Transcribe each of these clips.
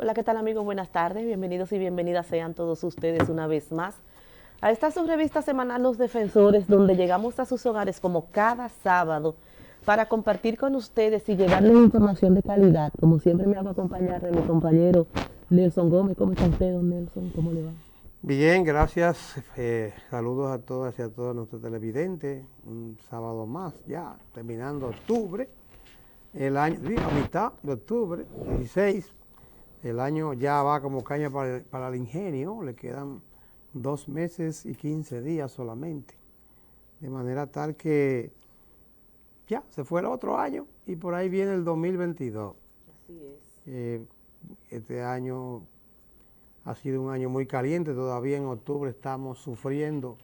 Hola, ¿qué tal amigos? Buenas tardes, bienvenidos y bienvenidas sean todos ustedes una vez más a esta su revista semanal Los Defensores, donde llegamos a sus hogares como cada sábado para compartir con ustedes y llevarles información de calidad. Como siempre me hago acompañar de mi compañero Nelson Gómez. ¿Cómo está usted, don Nelson? ¿Cómo le va? Bien, gracias. Saludos a todas y a todos nuestros televidentes. Un sábado más, ya terminando octubre, el año, a mitad de octubre, 16. El año ya va como caña para el ingenio, le quedan 2 meses y 15 días solamente. De manera tal que ya se fue el otro año y por ahí viene el 2022. Así es. Este año ha sido un año muy caliente, todavía en octubre estamos sufriendo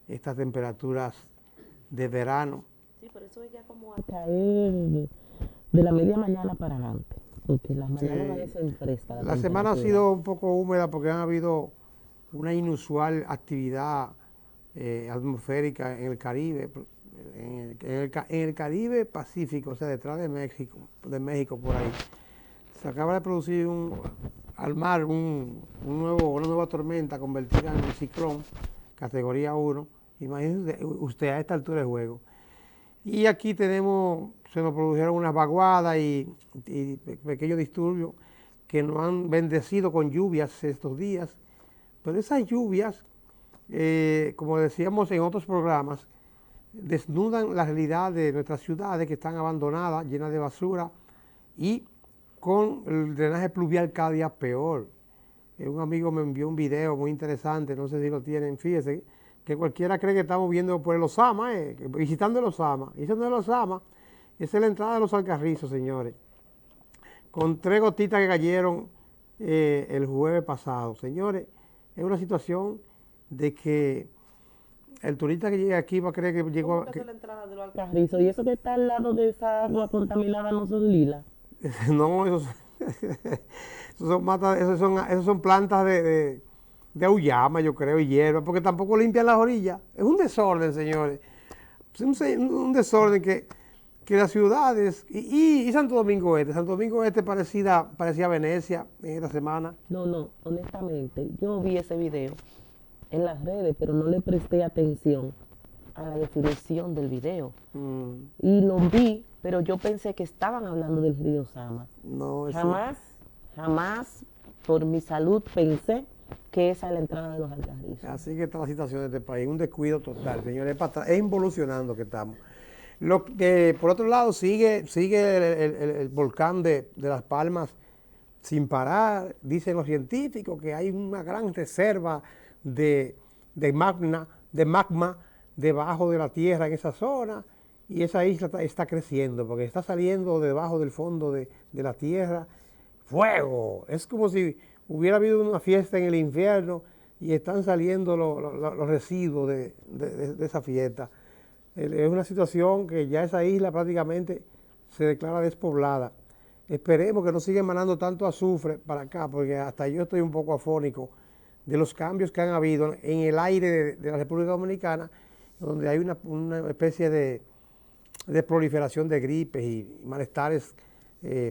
estas temperaturas de verano. Sí, por eso es ya como a caer de la media mañana para adelante, porque las mañanas amanecen frescas. La semana ha sido un poco húmeda porque han habido una inusual actividad atmosférica en el Caribe, en el Caribe Pacífico, o sea, detrás de México por ahí. Se acaba de producir al mar una nueva tormenta convertida en un ciclón, categoría 1. Imagínese usted a esta altura de juego. Y aquí se nos produjeron unas vaguadas y pequeños disturbios que nos han bendecido con lluvias estos días. Pero esas lluvias, como decíamos en otros programas, desnudan la realidad de nuestras ciudades que están abandonadas, llenas de basura y con el drenaje pluvial cada día peor. Un amigo me envió un video muy interesante, no sé si lo tienen, fíjese, que cualquiera cree que estamos viendo por el Osama, visitando el Osama. Y eso no es el Osama, esa es la entrada de los Alcarrizos, señores. Con 3 gotitas que cayeron el jueves pasado. Señores, es una situación de que el turista que llegue aquí va a creer que llegó... ¿Cómo que es la entrada de los Alcarrizos? ¿Y eso que está al lado de esa agua contaminada no son lilas? No, esos son plantas de auyama, yo creo, y hierba, porque tampoco limpian las orillas. Es un desorden, señores. Es un desorden que las ciudades, y Santo Domingo Este parecía Venecia en esta semana. No, honestamente, yo vi ese video en las redes, pero no le presté atención a la definición del video. Y lo vi, pero yo pensé que estaban hablando del río Sama. No, Jamás, por mi salud, pensé que esa es la entrada de los Alcarrizos. Así que está la situación de este país, un descuido total, señores, es involucionando que estamos. Por otro lado, sigue el volcán de Las Palmas sin parar. Dicen los científicos que hay una gran reserva de magma debajo de la tierra en esa zona, y esa isla está creciendo porque está saliendo debajo del fondo de la tierra fuego. Es como si hubiera habido una fiesta en el infierno y están saliendo los residuos de esa fiesta. Es una situación que ya esa isla prácticamente se declara despoblada. Esperemos que no siga emanando tanto azufre para acá, porque hasta yo estoy un poco afónico de los cambios que han habido en el aire de la República Dominicana, donde hay una especie de proliferación de gripes y malestares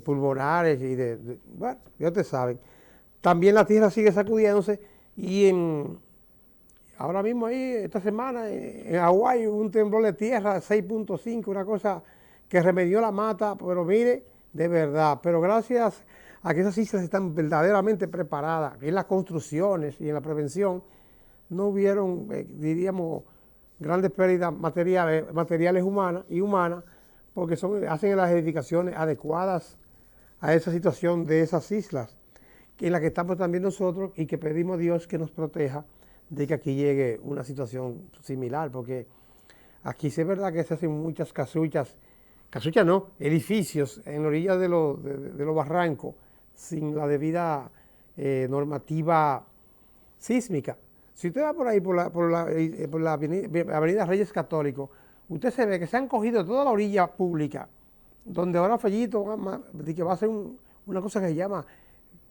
pulmonares bueno, ya ustedes saben. También la tierra sigue sacudiéndose y ahora mismo ahí, esta semana, en Hawái hubo un temblor de tierra 6.5, una cosa que remedió la mata, pero mire, de verdad, pero gracias a que esas islas están verdaderamente preparadas en las construcciones y en la prevención, no hubieron, diríamos, grandes pérdidas materiales humanas, porque hacen las edificaciones adecuadas a esa situación de esas islas, en la que estamos también nosotros, y que pedimos a Dios que nos proteja de que aquí llegue una situación similar, porque aquí sí es verdad que se hacen muchas casuchas no, edificios en la orilla de los barrancos, sin la debida normativa sísmica. Si usted va por ahí, por la avenida Reyes Católicos, usted se ve que se han cogido toda la orilla pública, donde ahora Fellito que va a hacer una cosa que se llama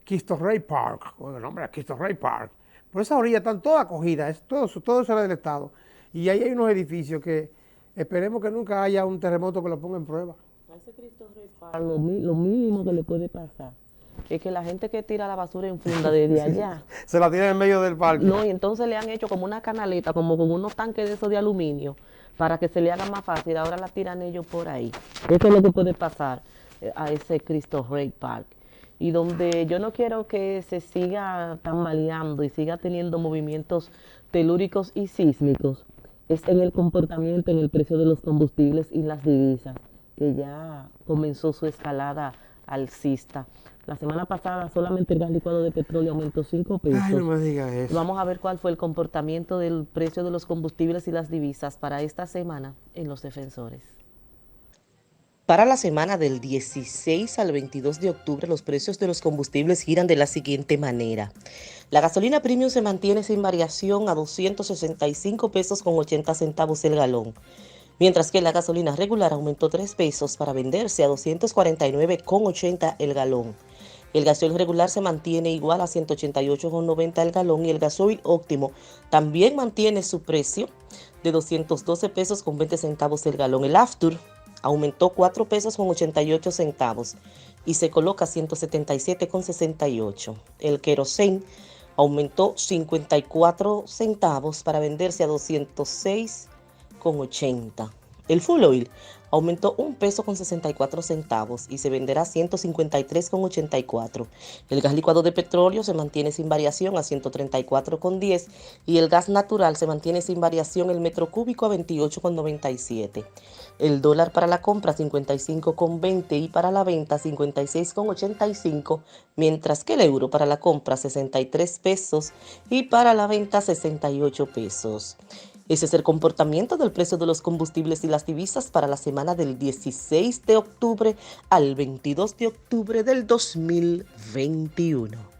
Cristo Rey Park, o el nombre es Cristo Rey Park. Por esa orilla están todas cogidas, todo eso era del Estado. Y ahí hay unos edificios que esperemos que nunca haya un terremoto que lo ponga en prueba. A ese Cristo Rey Park, lo mínimo que le puede pasar es que la gente que tira la basura en funda desde allá, se la tiran en medio del parque. no, y entonces le han hecho como una canaleta, como con unos tanques de esos de aluminio, para que se le haga más fácil. Ahora la tiran ellos por ahí. Eso es lo que puede pasar a ese Cristo Rey Park. Y donde yo no quiero que se siga tambaleando y siga teniendo movimientos telúricos y sísmicos, es en el comportamiento, en el precio de los combustibles y las divisas, que ya comenzó su escalada alcista. La semana pasada solamente el gas licuado de petróleo aumentó 5 pesos. Ay, no me digas eso. Vamos a ver cuál fue el comportamiento del precio de los combustibles y las divisas para esta semana en Los Defensores. Para la semana del 16 al 22 de octubre, los precios de los combustibles giran de la siguiente manera. La gasolina premium se mantiene sin variación a 265 pesos con 80 centavos el galón, mientras que la gasolina regular aumentó 3 pesos para venderse a 249,80 el galón. El gasoil regular se mantiene igual a 188,90 el galón y el gasoil óptimo también mantiene su precio de 212 pesos con 20 centavos el galón. El Aftur aumentó 4 pesos con 88 centavos y se coloca a 177,68. El querosén aumentó 54 centavos para venderse a 206,80. El full oil aumentó 1 peso con 64 centavos y se venderá a 153,84. El gas licuado de petróleo se mantiene sin variación a 134,10 y el gas natural se mantiene sin variación el metro cúbico a 28,97. El dólar para la compra 55,20 y para la venta 56,85, mientras que el euro para la compra 63 pesos y para la venta 68 pesos. Ese es el comportamiento del precio de los combustibles y las divisas para la semana del 16 de octubre al 22 de octubre del 2021.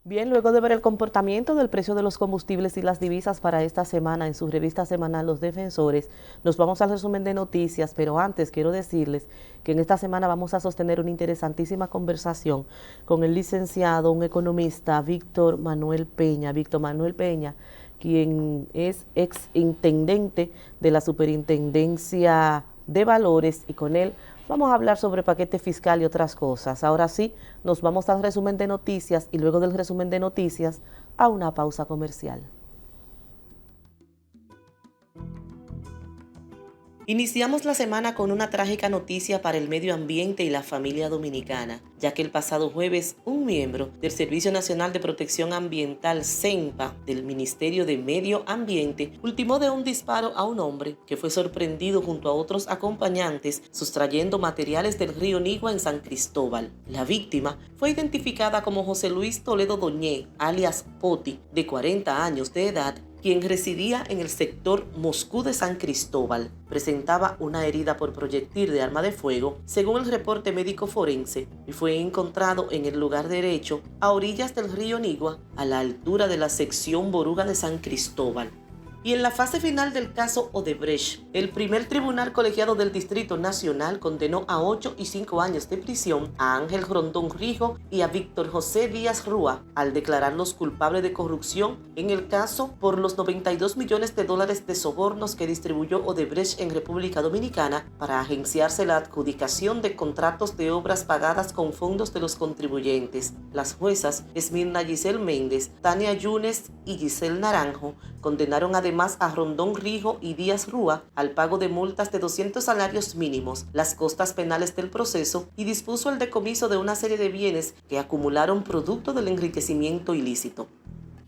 Bien, luego de ver el comportamiento del precio de los combustibles y las divisas para esta semana en su revista semanal Los Defensores, nos vamos al resumen de noticias, pero antes quiero decirles que en esta semana vamos a sostener una interesantísima conversación con el licenciado, un economista, Víctor Manuel Peña, quien es ex intendente de la Superintendencia de Valores, y con él vamos a hablar sobre paquete fiscal y otras cosas. Ahora sí, nos vamos al resumen de noticias y luego del resumen de noticias a una pausa comercial. Iniciamos la semana con una trágica noticia para el medio ambiente y la familia dominicana, ya que el pasado jueves un miembro del Servicio Nacional de Protección Ambiental, SENPA, del Ministerio de Medio Ambiente, ultimó de un disparo a un hombre que fue sorprendido junto a otros acompañantes sustrayendo materiales del río Nigua en San Cristóbal. La víctima fue identificada como José Luis Toledo Doñé, alias Poti, de 40 años de edad, quien residía en el sector Moscú de San Cristóbal. Presentaba una herida por proyectil de arma de fuego, según el reporte médico forense, y fue encontrado en el lugar derecho, a orillas del río Nigua, a la altura de la sección Boruga de San Cristóbal. Y en la fase final del caso Odebrecht, el primer tribunal colegiado del Distrito Nacional condenó a 8 y 5 años de prisión a Ángel Rondón Rijo y a Víctor José Díaz Rúa al declararlos culpables de corrupción en el caso por los 92 millones de dólares de sobornos que distribuyó Odebrecht en República Dominicana para agenciarse la adjudicación de contratos de obras pagadas con fondos de los contribuyentes. Las juezas Esmirna Giselle Méndez, Tania Yunes y Giselle Naranjo condenaron además a Rondón Rijo y Díaz Rúa al pago de multas de 200 salarios mínimos, las costas penales del proceso, y dispuso el decomiso de una serie de bienes que acumularon producto del enriquecimiento ilícito.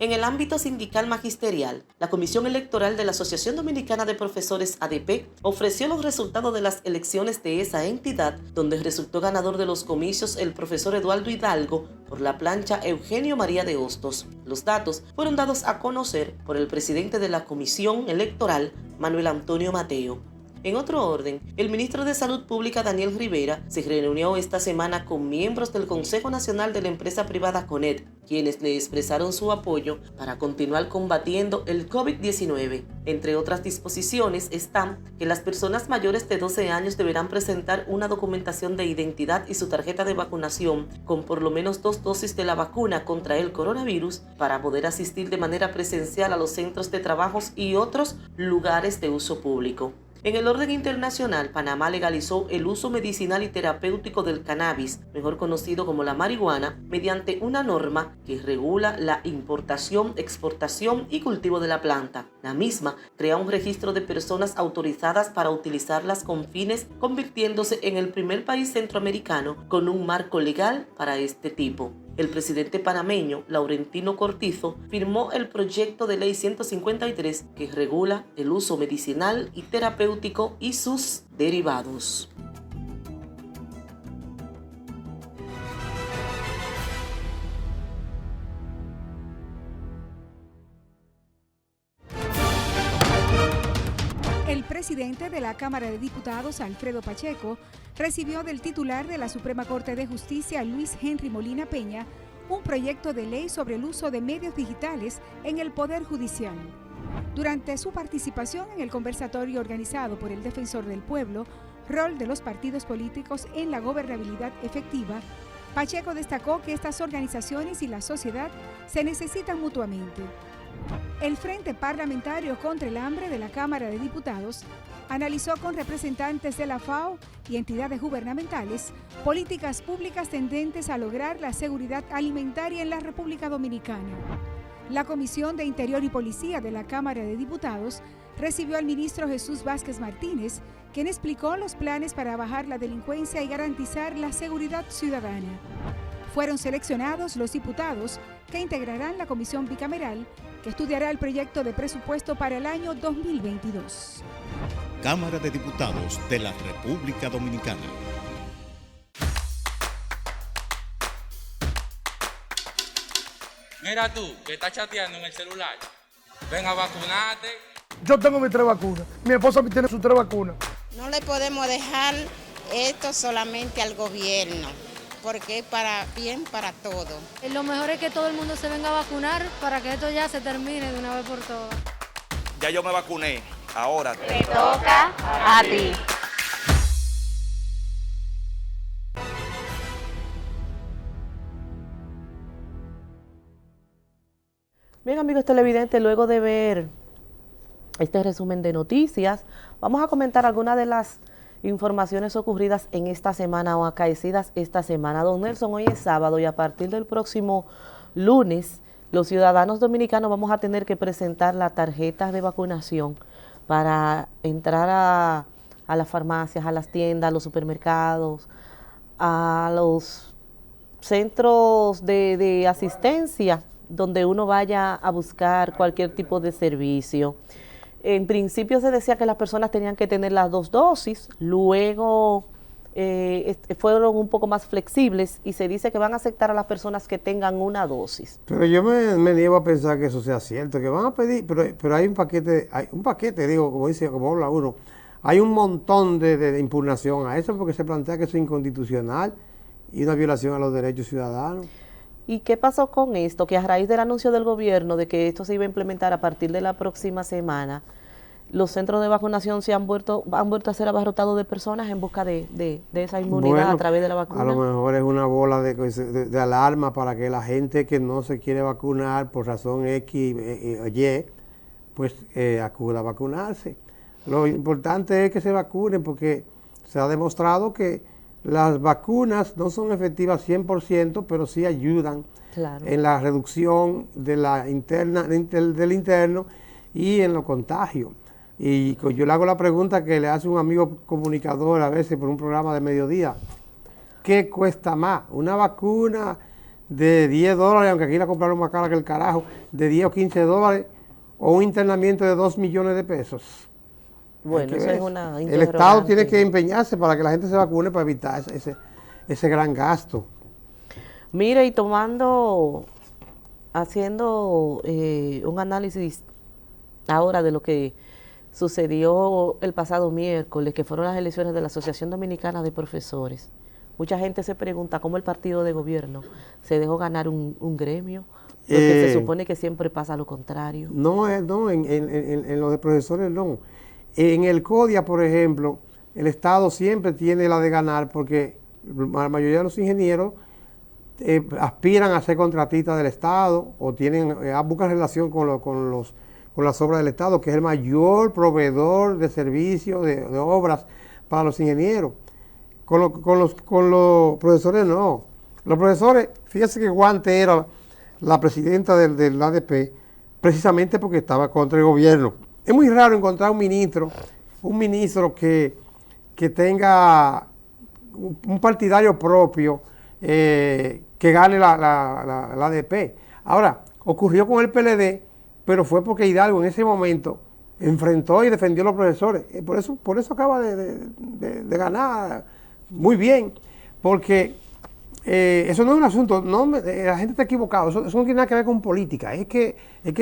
En el ámbito sindical magisterial, la Comisión Electoral de la Asociación Dominicana de Profesores ADP ofreció los resultados de las elecciones de esa entidad, donde resultó ganador de los comicios el profesor Eduardo Hidalgo por la plancha Eugenio María de Hostos. Los datos fueron dados a conocer por el presidente de la Comisión Electoral, Manuel Antonio Mateo. En otro orden, el ministro de Salud Pública Daniel Rivera se reunió esta semana con miembros del Consejo Nacional de la empresa privada CONET, quienes le expresaron su apoyo para continuar combatiendo el COVID-19. Entre otras disposiciones están que las personas mayores de 12 años deberán presentar una documentación de identidad y su tarjeta de vacunación con por lo menos 2 dosis de la vacuna contra el coronavirus para poder asistir de manera presencial a los centros de trabajos y otros lugares de uso público. En el orden internacional, Panamá legalizó el uso medicinal y terapéutico del cannabis, mejor conocido como la marihuana, mediante una norma que regula la importación, exportación y cultivo de la planta. La misma crea un registro de personas autorizadas para utilizarlas con fines, convirtiéndose en el primer país centroamericano con un marco legal para este tipo. El presidente panameño, Laurentino Cortizo, firmó el proyecto de ley 153 que regula el uso medicinal y terapéutico y sus derivados. El presidente de la Cámara de Diputados, Alfredo Pacheco, recibió del titular de la Suprema Corte de Justicia, Luis Henry Molina Peña, un proyecto de ley sobre el uso de medios digitales en el Poder Judicial. Durante su participación en el conversatorio organizado por el Defensor del Pueblo, Rol de los partidos políticos en la gobernabilidad efectiva, Pacheco destacó que estas organizaciones y la sociedad se necesitan mutuamente. El Frente Parlamentario contra el Hambre de la Cámara de Diputados analizó con representantes de la FAO y entidades gubernamentales políticas públicas tendentes a lograr la seguridad alimentaria en la República Dominicana. La Comisión de Interior y Policía de la Cámara de Diputados recibió al ministro Jesús Vázquez Martínez, quien explicó los planes para bajar la delincuencia y garantizar la seguridad ciudadana. Fueron seleccionados los diputados que integrarán la comisión bicameral que estudiará el proyecto de presupuesto para el año 2022. Cámara de Diputados de la República Dominicana. Mira tú, que estás chateando en el celular. Ven a vacunarte. Yo tengo mis 3 vacunas. Mi esposa tiene sus 3 vacunas. No le podemos dejar esto solamente al gobierno, porque es para bien para todos. Lo mejor es que todo el mundo se venga a vacunar para que esto ya se termine de una vez por todas. Ya yo me vacuné, ahora te toca a ti. Bien, amigos televidentes, luego de ver este resumen de noticias, vamos a comentar algunas de las informaciones ocurridas en esta semana o acaecidas esta semana. Don Nelson, hoy es sábado y a partir del próximo lunes, los ciudadanos dominicanos vamos a tener que presentar las tarjetas de vacunación para entrar a las farmacias, a las tiendas, a los supermercados, a los centros de asistencia, donde uno vaya a buscar cualquier tipo de servicio. En principio se decía que las personas tenían que tener las 2 dosis, luego fueron un poco más flexibles y se dice que van a aceptar a las personas que tengan 1 dosis. Pero yo me niego a pensar que eso sea cierto, que van a pedir, pero hay un paquete, digo, como dice, como habla uno, hay un montón de impugnación a eso porque se plantea que eso es inconstitucional y una violación a los derechos ciudadanos. ¿Y qué pasó con esto? Que a raíz del anuncio del gobierno de que esto se iba a implementar a partir de la próxima semana, los centros de vacunación han vuelto a ser abarrotados de personas en busca de esa inmunidad a través de la vacuna. A lo mejor es una bola de alarma para que la gente que no se quiere vacunar por razón X o Y, pues acuda a vacunarse. Lo importante es que se vacunen porque se ha demostrado que las vacunas no son efectivas 100%, pero sí ayudan en la reducción de del interno y en los contagios. Y yo le hago la pregunta que le hace un amigo comunicador a veces por un programa de mediodía. ¿Qué cuesta más? ¿Una vacuna de $10, aunque aquí la compraron más cara que el carajo, de 10 o 15 dólares, o un internamiento de 2 millones de pesos? Bueno, eso es una interrogante. El Estado tiene que empeñarse para que la gente se vacune para evitar ese gran gasto. Mire, y haciendo un análisis ahora de lo que sucedió el pasado miércoles, que fueron las elecciones de la Asociación Dominicana de Profesores. Mucha gente se pregunta cómo el partido de gobierno se dejó ganar un gremio, porque se supone que siempre pasa lo contrario. No, en lo de profesores no. En el CODIA, por ejemplo, el Estado siempre tiene la de ganar porque la mayoría de los ingenieros aspiran a ser contratistas del Estado o buscan relación con las obras del Estado, que es el mayor proveedor de servicios, de obras para los ingenieros. Con los profesores no. Los profesores, fíjense que Guante era la presidenta del ADP precisamente porque estaba contra el gobierno. Es muy raro encontrar un ministro que tenga un partidario propio que gane la ADP. Ahora, ocurrió con el PLD, pero fue porque Hidalgo en ese momento enfrentó y defendió a los profesores. Por eso acaba de ganar muy bien, porque eso no es un asunto, la gente está equivocada, eso no tiene nada que ver con política, es que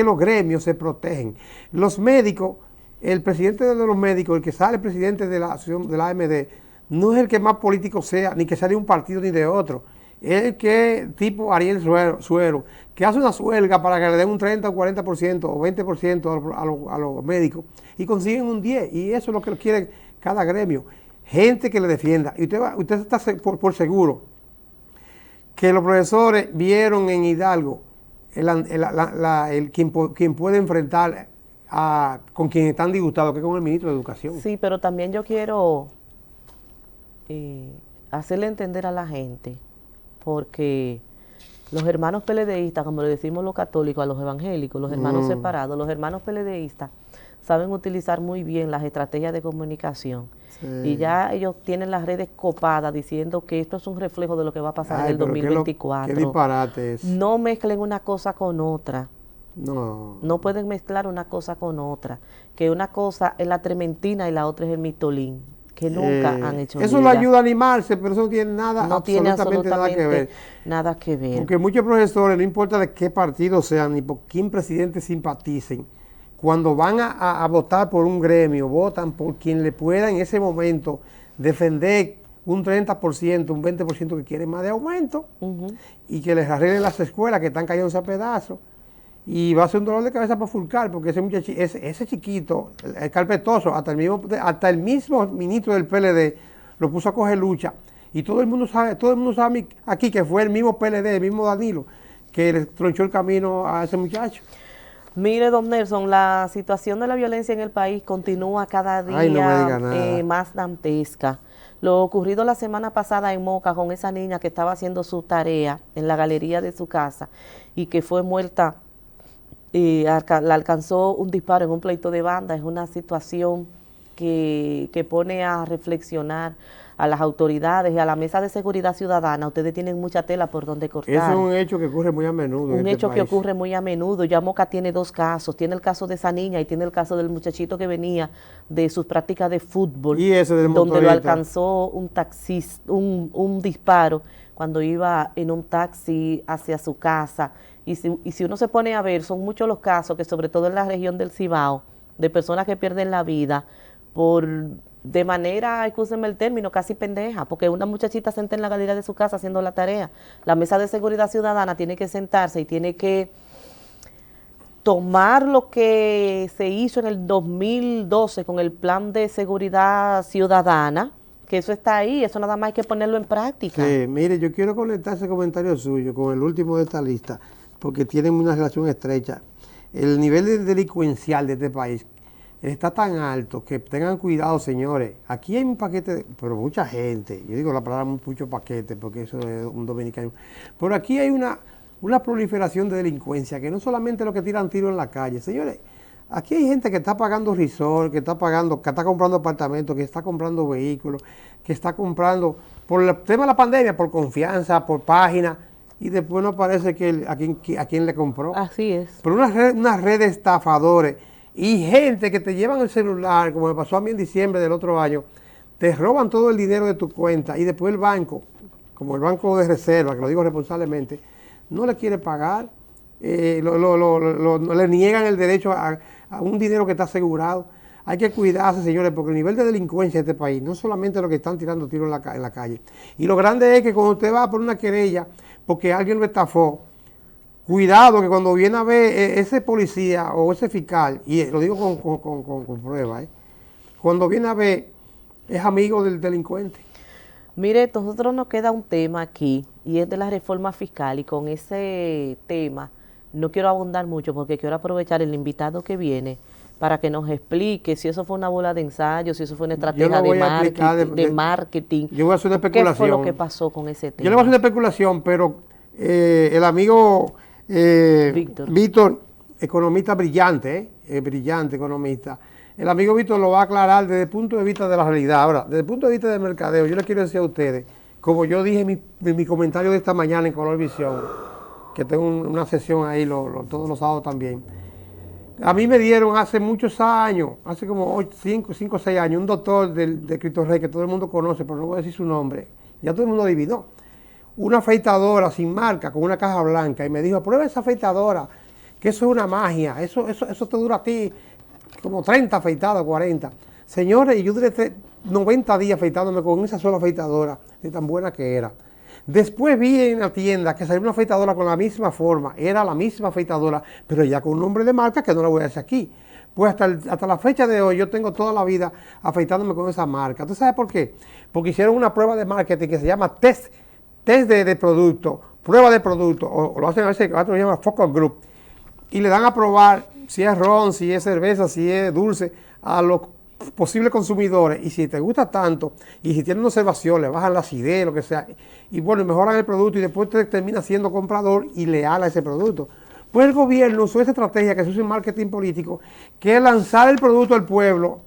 los gremios se protegen. Los médicos, el presidente de los médicos, el que sale presidente de la asociación de la AMD, no es el que más político sea, ni que sea de un partido ni de otro. Es el que, tipo Ariel Suero, que hace una huelga para que le den un 30 o 40% o 20% a los médicos y consiguen un 10%, y eso es lo que quiere cada gremio. Gente que le defienda. Y usted está por seguro que los profesores vieron en Hidalgo quien puede enfrentar con quien están disgustados, que es con el ministro de Educación. Sí, pero también yo quiero hacerle entender a la gente, porque los hermanos PLDistas, como le decimos los católicos a los evangélicos, los hermanos separados, los hermanos PLDistas saben utilizar muy bien las estrategias de comunicación. Sí. Y ya ellos tienen las redes copadas diciendo que esto es un reflejo de lo que va a pasar en el 2024. ¿Qué disparate es? No mezclen una cosa con otra. No pueden mezclar una cosa con otra. Que una cosa es la trementina y la otra es el mitolín, que nunca han hecho eso lo ayuda a animarse, pero eso no tiene absolutamente nada que ver. Porque muchos profesores, no importa de qué partido sean, ni por quién presidente simpaticen, cuando van a votar por un gremio, votan por quien le pueda en ese momento defender un 30%, un 20% que quieren más de aumento, y que les arreglen las escuelas que están cayéndose a pedazos. Y va a ser un dolor de cabeza para Fulcar, porque ese chiquito, el carpetoso, hasta el mismo ministro del PLD lo puso a coger lucha. Y todo el mundo sabe aquí que fue el mismo PLD, el mismo Danilo, que le tronchó el camino a ese muchacho. Mire, don Nelson, la situación de la violencia en el país continúa cada día más dantesca. Lo ocurrido la semana pasada en Moca con esa niña que estaba haciendo su tarea en la galería de su casa y que fue muerta y la alcanzó un disparo en un pleito de banda, es una situación que pone a reflexionar a las autoridades y a la Mesa de Seguridad Ciudadana. Ustedes tienen mucha tela por donde cortar. Eso es un hecho que ocurre muy a menudo. Un hecho que ocurre muy a menudo. Ya Moca tiene dos casos. Tiene el caso de esa niña y tiene el caso del muchachito que venía de sus prácticas de fútbol. Y ese del donde lo alcanzó un taxista, un disparo cuando iba en un taxi hacia su casa. Y si uno se pone a ver, son muchos los casos que sobre todo en la región del Cibao, de personas que pierden la vida de manera, excúsenme el término, casi pendeja, porque una muchachita sentada en la galería de su casa haciendo la tarea. La Mesa de Seguridad Ciudadana tiene que sentarse y tiene que tomar lo que se hizo en el 2012 con el Plan de Seguridad Ciudadana, que eso está ahí, eso nada más hay que ponerlo en práctica. Sí, mire, yo quiero conectar ese comentario suyo con el último de esta lista, porque tienen una relación estrecha. El nivel delincuencial de este país está tan alto que tengan cuidado, señores. Aquí hay un paquete, pero mucha gente, yo digo la palabra mucho paquete porque eso es un dominicano, pero aquí hay una proliferación de delincuencia que no solamente los que tiran tiro en la calle, señores. Aquí hay gente que está pagando resort, que está comprando apartamentos, que está comprando vehículos, que está comprando, por el tema de la pandemia, por confianza, por página, y después no parece a quién le compró. Así es. Pero una red de estafadores y gente que te llevan el celular, como me pasó a mí en diciembre del otro año, te roban todo el dinero de tu cuenta y después el banco, como el banco de reserva, que lo digo responsablemente, no le quiere pagar, le niegan el derecho a un dinero que está asegurado. Hay que cuidarse, señores, porque el nivel de delincuencia de este país, no solamente los que están tirando tiros en la calle. Y lo grande es que cuando usted va por una querella, porque alguien lo estafó, cuidado que cuando viene a ver ese policía o ese fiscal, y lo digo con prueba, cuando viene a ver, es amigo del delincuente. Mire, nosotros nos queda un tema aquí, y es de la reforma fiscal, y con ese tema no quiero abundar mucho, porque quiero aprovechar el invitado que viene para que nos explique si eso fue una bola de ensayo, si eso fue una estrategia de marketing. Yo voy a hacer una especulación. ¿Qué fue lo que pasó con ese tema? Yo le voy a hacer una especulación, pero el amigo Víctor, economista brillante, brillante economista, el amigo Víctor lo va a aclarar desde el punto de vista de la realidad. Ahora, desde el punto de vista del mercadeo, yo le quiero decir a ustedes, como yo dije en mi comentario de esta mañana en Color Visión, que tengo una sesión ahí todos los sábados también. A mí me dieron hace muchos años, hace como 5 o 6 años, un doctor de Cristo Rey que todo el mundo conoce, pero no voy a decir su nombre, ya todo el mundo adivinó, una afeitadora sin marca con una caja blanca y me dijo, prueba esa afeitadora, que eso es una magia, eso te dura a ti como 30 afeitadas, 40. Señores, y yo duré 90 días afeitándome con esa sola afeitadora, de tan buena que era. Después vi en la tienda que salió una afeitadora con la misma forma, era la misma afeitadora, pero ya con un nombre de marca que no la voy a decir aquí. Pues hasta la fecha de hoy yo tengo toda la vida afeitándome con esa marca. ¿Tú sabes por qué? Porque hicieron una prueba de marketing que se llama test de producto, prueba de producto, o lo hacen a veces, otros lo llaman focus group, y le dan a probar si es ron, si es cerveza, si es dulce, a los posibles consumidores, y si te gusta tanto, y si tienen observación, le bajan la acidez, lo que sea, y bueno, mejoran el producto y después te termina siendo comprador y leal a ese producto. Pues el gobierno usó esa estrategia que se usa en marketing político, que es lanzar el producto al pueblo,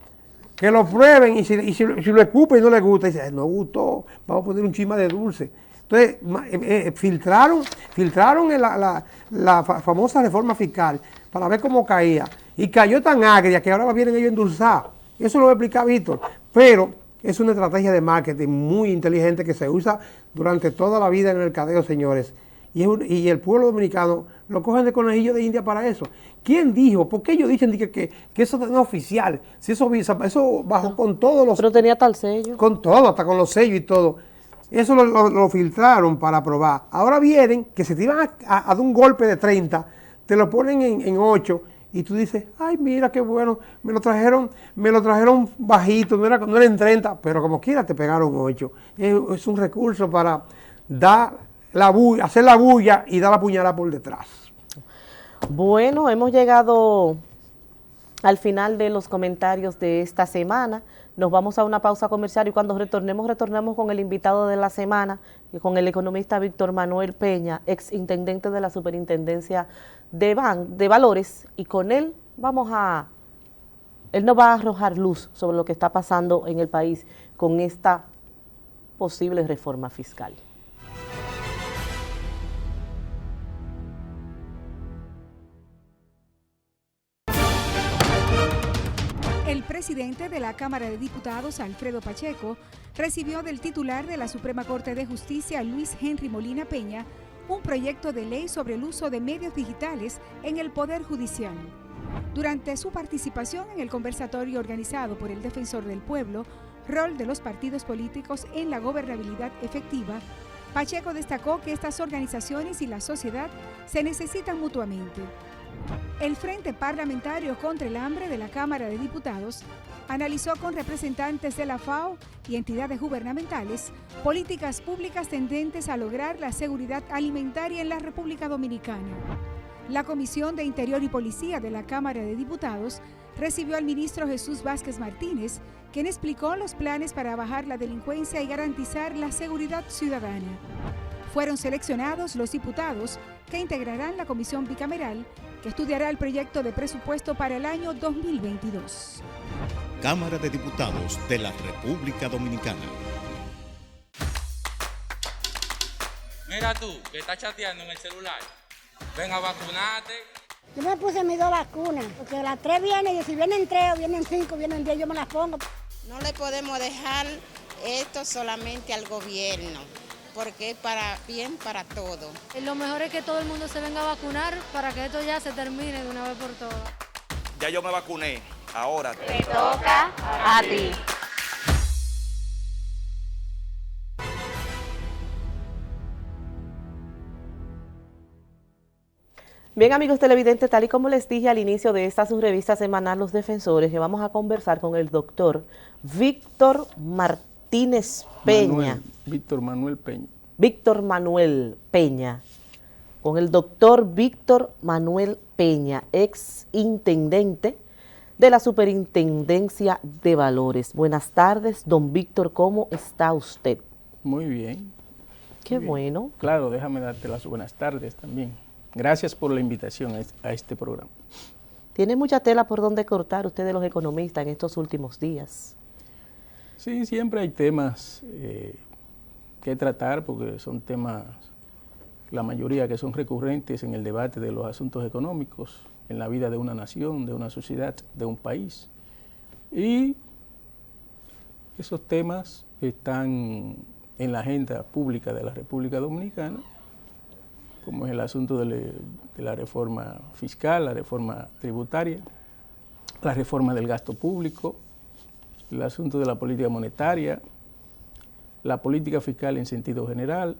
que lo prueben y si lo escupen y no les gusta, y dicen, no gustó, vamos a poner un chisma de dulce. Entonces, filtraron la famosa reforma fiscal para ver cómo caía, y cayó tan agria que ahora vienen ellos a endulzar. Eso lo va a explicar Víctor, pero es una estrategia de marketing muy inteligente que se usa durante toda la vida en el mercadeo, señores. Y el pueblo dominicano lo cogen de conejillo de India para eso. ¿Quién dijo? ¿Por qué ellos dicen que eso no es oficial? Si eso bajó con todos los... Pero tenía tal sello. Con todo, hasta con los sellos y todo. Eso lo filtraron para probar. Ahora vienen que se te iban a dar un golpe de 30, te lo ponen en 8 y tú dices, ay, mira qué bueno, me lo trajeron bajito, no era en 30, pero como quiera te pegaron 8. Es un recurso para hacer la bulla y dar la puñalada por detrás. Bueno, hemos llegado al final de los comentarios de esta semana. Nos vamos a una pausa comercial y cuando retornemos con el invitado de la semana, y con el economista Víctor Manuel Peña, ex intendente de la Superintendencia de Valores, y con él él nos va a arrojar luz sobre lo que está pasando en el país con esta posible reforma fiscal. El presidente de la Cámara de Diputados, Alfredo Pacheco, recibió del titular de la Suprema Corte de Justicia, Luis Henry Molina Peña, un proyecto de ley sobre el uso de medios digitales en el Poder Judicial. Durante su participación en el conversatorio organizado por el Defensor del Pueblo, Rol de los partidos políticos en la gobernabilidad efectiva, Pacheco destacó que estas organizaciones y la sociedad se necesitan mutuamente. El Frente Parlamentario contra el Hambre de la Cámara de Diputados analizó con representantes de la FAO y entidades gubernamentales políticas públicas tendentes a lograr la seguridad alimentaria en la República Dominicana. La Comisión de Interior y Policía de la Cámara de Diputados recibió al ministro Jesús Vázquez Martínez, quien explicó los planes para bajar la delincuencia y garantizar la seguridad ciudadana. Fueron seleccionados los diputados que integrarán la comisión bicameral que estudiará el proyecto de presupuesto para el año 2022. Cámara de Diputados de la República Dominicana. Mira tú, que estás chateando en el celular. Ven a vacunarte. Yo me puse mis 2 vacunas, porque las 3 vienen, y si vienen 3 o vienen 5, vienen 10, yo me las pongo. No le podemos dejar esto solamente al gobierno, porque es bien para todo. Lo mejor es que todo el mundo se venga a vacunar para que esto ya se termine de una vez por todas. Ya yo me vacuné. Ahora te toca a ti. Bien, amigos televidentes, tal y como les dije al inicio de esta su revista semanal Los Defensores, que vamos a conversar con el doctor Víctor Martínez Peña. Víctor Manuel Peña. Víctor Manuel Peña. Con el doctor Víctor Manuel Peña, ex intendente de la Superintendencia de Valores. Buenas tardes, don Víctor, ¿cómo está usted? Muy bien. Qué bueno. Claro, déjame darte las buenas tardes también. Gracias por la invitación a este programa. Tiene mucha tela por donde cortar ustedes los economistas en estos últimos días. Sí, siempre hay temas que tratar porque son temas, la mayoría que son recurrentes en el debate de los asuntos económicos, en la vida de una nación, de una sociedad, de un país. Y esos temas están en la agenda pública de la República Dominicana, como es el asunto de la reforma fiscal, la reforma tributaria, la reforma del gasto público, el asunto de la política monetaria, la política fiscal en sentido general,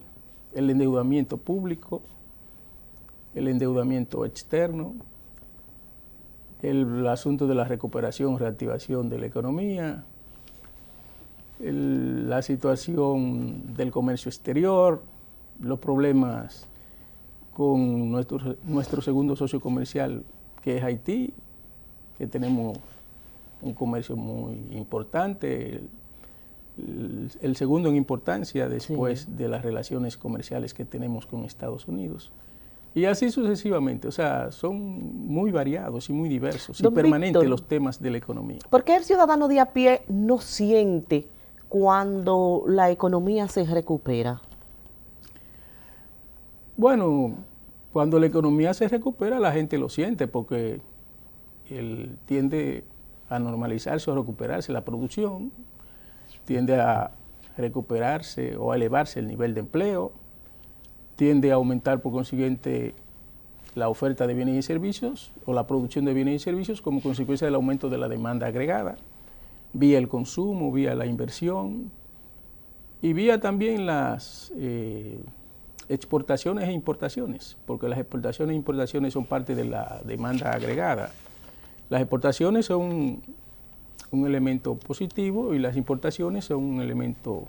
el endeudamiento público, el endeudamiento externo, el asunto de la recuperación, reactivación de la economía, la situación del comercio exterior, los problemas con nuestro segundo socio comercial, que es Haití, que tenemos un comercio muy importante, el segundo en importancia después de las relaciones comerciales que tenemos con Estados Unidos. Y así sucesivamente, o sea, son muy variados y muy diversos y permanentes los temas de la economía. ¿Por qué el ciudadano de a pie no siente cuando la economía se recupera? Bueno, cuando la economía se recupera, la gente lo siente porque tiende a normalizarse o a recuperarse la producción, tiende a recuperarse o a elevarse el nivel de empleo, tiende a aumentar por consiguiente la oferta de bienes y servicios o la producción de bienes y servicios como consecuencia del aumento de la demanda agregada, vía el consumo, vía la inversión y vía también las exportaciones e importaciones, porque las exportaciones e importaciones son parte de la demanda agregada. Las exportaciones son un elemento positivo y las importaciones son un elemento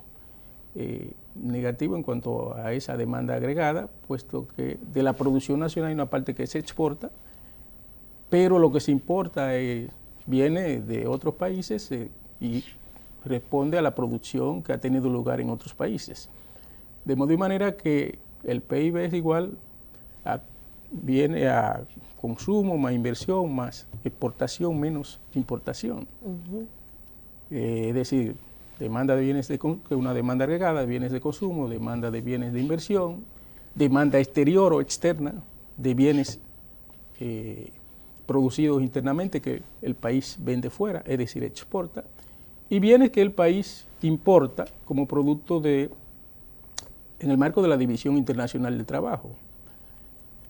negativo en cuanto a esa demanda agregada, puesto que de la producción nacional hay una parte que se exporta, pero lo que se importa viene de otros países y responde a la producción que ha tenido lugar en otros países. De modo y manera que el PIB es igual, viene a consumo más inversión, más exportación, menos importación. Es decir, demanda de bienes una demanda agregada de bienes de consumo, demanda de bienes de inversión, demanda exterior o externa de bienes producidos internamente que el país vende fuera, es decir, exporta, y bienes que el país importa como producto en el marco de la División Internacional del Trabajo.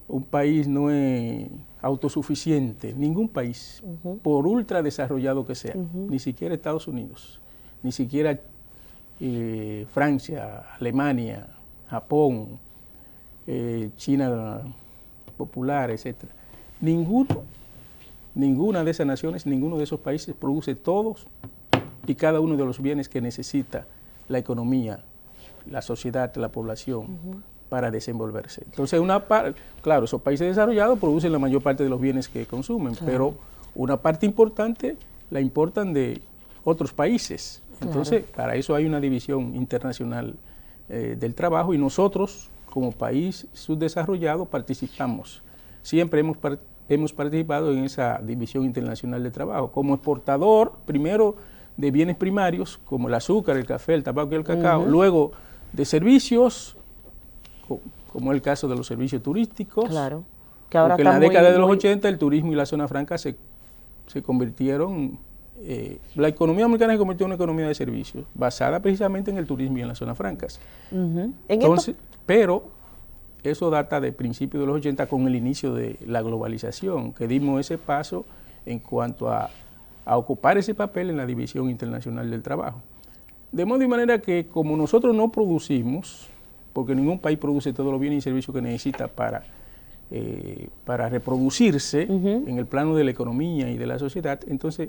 Un país no es autosuficiente, ningún país, por ultra desarrollado que sea, ni siquiera Estados Unidos, ni siquiera Francia, Alemania, Japón, China popular, etc. Ninguna de esas naciones, ninguno de esos países produce todos y cada uno de los bienes que necesita la economía, la sociedad, la población, para desenvolverse. Entonces, claro, esos países desarrollados producen la mayor parte de los bienes que consumen, pero una parte importante la importan de otros países. Entonces, para eso hay una división internacional del trabajo y nosotros, como país subdesarrollado, participamos. Siempre hemos participado en esa división internacional de trabajo, como exportador, primero de bienes primarios, como el azúcar, el café, el tabaco y el cacao, luego de servicios, como es el caso de los servicios turísticos, claro, que ahora porque en la década de los 80 el turismo y la zona franca se convirtieron, la economía dominicana se convirtió en una economía de servicios, basada precisamente en el turismo y en las zonas francas. Entonces, pero eso data de principios de los 80 con el inicio de la globalización, que dimos ese paso en cuanto a a ocupar ese papel en la División Internacional del Trabajo. De modo y manera que como nosotros no producimos, porque ningún país produce todos los bienes y servicios que necesita para reproducirse en el plano de la economía y de la sociedad, entonces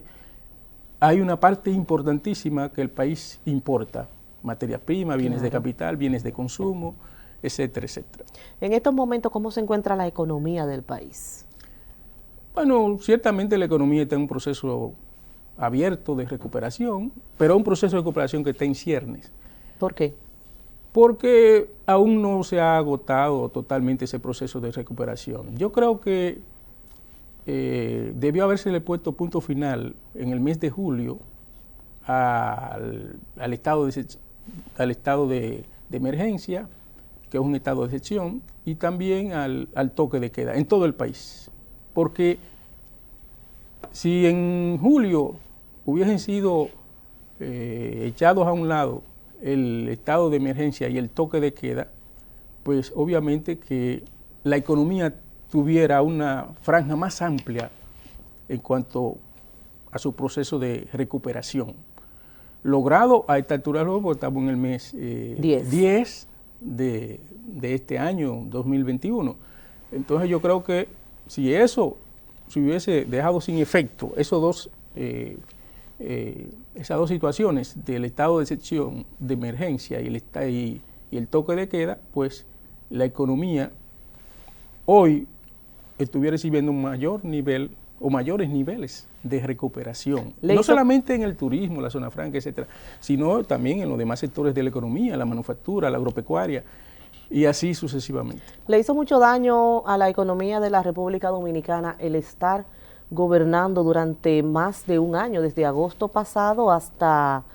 hay una parte importantísima que el país importa, materia prima, bienes de capital, bienes de consumo, etcétera, etcétera. En estos momentos, ¿cómo se encuentra la economía del país? Bueno, ciertamente la economía está en un proceso abierto de recuperación, pero un proceso de recuperación que está en ciernes. ¿Por qué? Porque aún no se ha agotado totalmente ese proceso de recuperación. Yo creo que debió habérsele puesto punto final en el mes de julio al estado de emergencia, que es un estado de excepción, y también al toque de queda en todo el país. Porque si en julio hubiesen sido echados a un lado el estado de emergencia y el toque de queda, pues obviamente que la economía tuviera una franja más amplia en cuanto a su proceso de recuperación. Logrado a esta altura, porque estamos en el mes 10 de este año 2021. Entonces yo creo que si eso se hubiese dejado sin efecto, esas dos situaciones del estado de excepción, de emergencia y el toque de queda, pues la economía hoy estuviera recibiendo un mayor nivel o mayores niveles de recuperación, no solamente en el turismo, la zona franca, etcétera, sino también en los demás sectores de la economía, la manufactura, la agropecuaria, y así sucesivamente. ¿Le hizo mucho daño a la economía de la República Dominicana el estar gobernando durante más de un año, desde agosto pasado hasta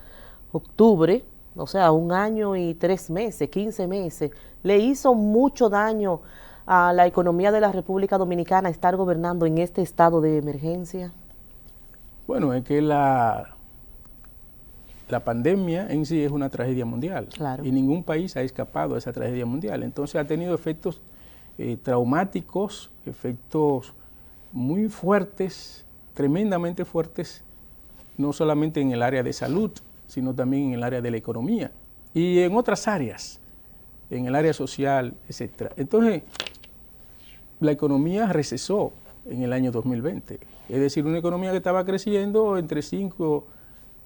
octubre, o sea, 1 año y 3 meses, 15 meses? ¿Le hizo mucho daño a la economía de la República Dominicana estar gobernando en este estado de emergencia? Bueno, es que la pandemia en sí es una tragedia mundial, claro, y ningún país ha escapado de esa tragedia mundial. Entonces ha tenido efectos traumáticos, efectos muy fuertes, tremendamente fuertes, no solamente en el área de salud, sino también en el área de la economía y en otras áreas, en el área social, etcétera. Entonces, la economía recesó en el año 2020, es decir, una economía que estaba creciendo entre 5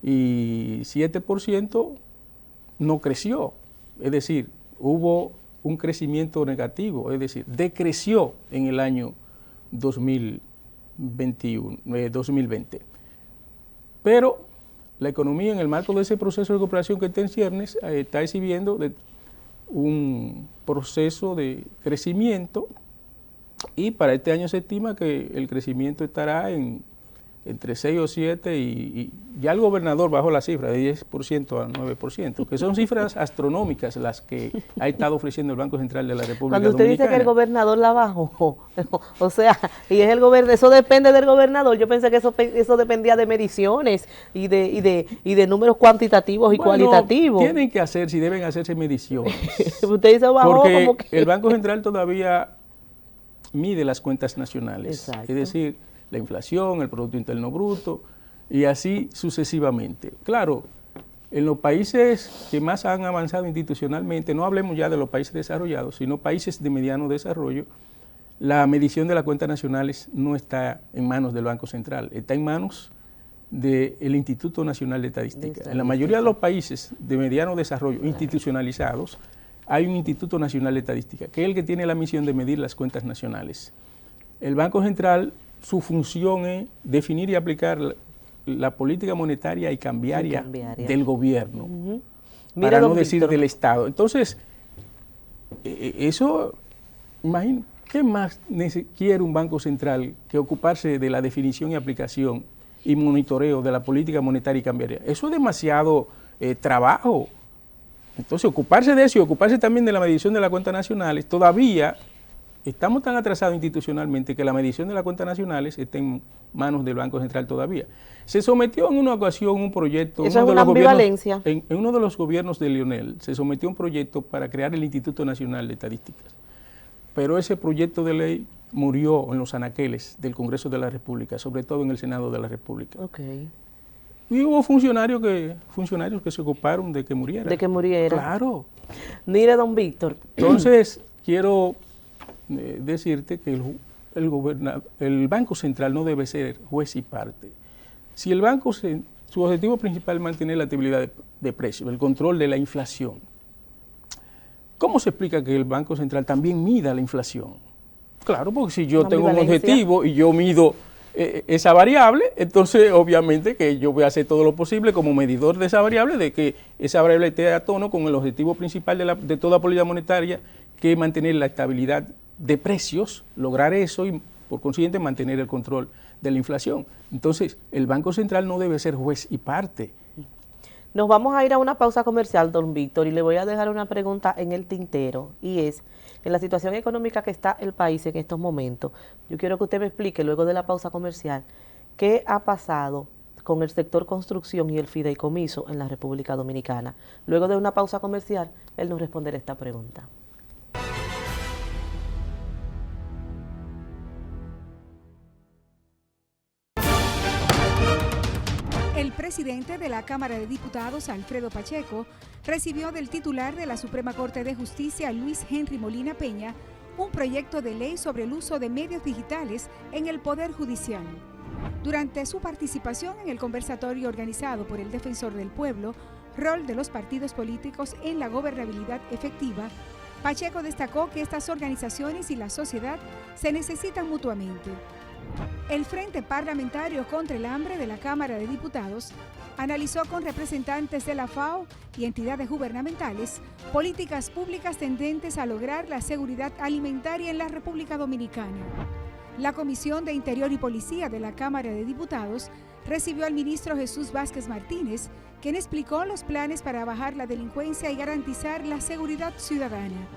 y 7%, no creció, es decir, hubo un crecimiento negativo, es decir, decreció en el año 2020. Pero la economía, en el marco de ese proceso de recuperación que está en ciernes, está exhibiendo un proceso de crecimiento, y para este año se estima que el crecimiento estará entre 6 o 7 y ya el gobernador bajó la cifra de 10% a 9%, que son cifras astronómicas las que ha estado ofreciendo el Banco Central de la República Dominicana. Cuando usted dice que el gobernador la bajó, o sea, y es el gobernador, eso depende del gobernador. Yo pensé que eso dependía de mediciones y de números cuantitativos y cualitativos. Tienen que hacerse y deben hacerse mediciones. Usted dice bajó, porque como que... el Banco Central todavía mide las cuentas nacionales. Exacto. Es decir, la inflación, el Producto Interno Bruto, y así sucesivamente. Claro, en los países que más han avanzado institucionalmente, no hablemos ya de los países desarrollados, sino países de mediano desarrollo, la medición de las cuentas nacionales no está en manos del Banco Central, está en manos del Instituto Nacional de Estadística. En la mayoría de los países de mediano desarrollo institucionalizados, hay un Instituto Nacional de Estadística, que es el que tiene la misión de medir las cuentas nacionales. El Banco Central, su función es definir y aplicar la política monetaria y cambiaria del gobierno, para no decir del Estado. Entonces, eso, imagínate, ¿qué más quiere un Banco Central que ocuparse de la definición y aplicación y monitoreo de la política monetaria y cambiaria? Eso es demasiado trabajo. Entonces, ocuparse de eso y ocuparse también de la medición de las cuentas nacionales, todavía estamos tan atrasados institucionalmente que la medición de las cuentas nacionales está en manos del Banco Central todavía. Se sometió en una ocasión un proyecto, eso es una ambivalencia. En uno de los gobiernos de Lionel, se sometió un proyecto para crear el Instituto Nacional de Estadísticas. pero ese proyecto de ley murió en los anaqueles del Congreso de la República, sobre todo en el Senado de la República. Okay. Y hubo funcionarios que se ocuparon de que muriera. De que muriera. Claro. Mire, don Víctor. Entonces, quiero decirte que el Banco Central no debe ser juez y parte. Si el banco, su objetivo principal es mantener la estabilidad de precios, el control de la inflación, ¿cómo se explica que el Banco Central también mida la inflación? Claro, porque si yo tengo un objetivo y yo mido esa variable, entonces obviamente que yo voy a hacer todo lo posible como medidor de esa variable, de que esa variable esté a tono con el objetivo principal de toda política monetaria, que es mantener la estabilidad de precios, lograr eso y por consiguiente mantener el control de la inflación. Entonces, el Banco Central no debe ser juez y parte. Nos vamos a ir a una pausa comercial, don Víctor, y le voy a dejar una pregunta en el tintero, y es, en la situación económica que está el país en estos momentos, yo quiero que usted me explique, luego de la pausa comercial, qué ha pasado con el sector construcción y el fideicomiso en la República Dominicana. Luego de una pausa comercial, él nos responderá esta pregunta. El presidente de la Cámara de Diputados, Alfredo Pacheco, recibió del titular de la Suprema Corte de Justicia, Luis Henry Molina Peña, un proyecto de ley sobre el uso de medios digitales en el Poder Judicial. Durante su participación en el conversatorio organizado por el Defensor del Pueblo, Rol de los partidos políticos en la gobernabilidad efectiva, Pacheco destacó que estas organizaciones y la sociedad se necesitan mutuamente. El Frente Parlamentario contra el Hambre de la Cámara de Diputados analizó con representantes de la FAO y entidades gubernamentales políticas públicas tendentes a lograr la seguridad alimentaria en la República Dominicana. La Comisión de Interior y Policía de la Cámara de Diputados recibió al ministro Jesús Vázquez Martínez, quien explicó los planes para bajar la delincuencia y garantizar la seguridad ciudadana.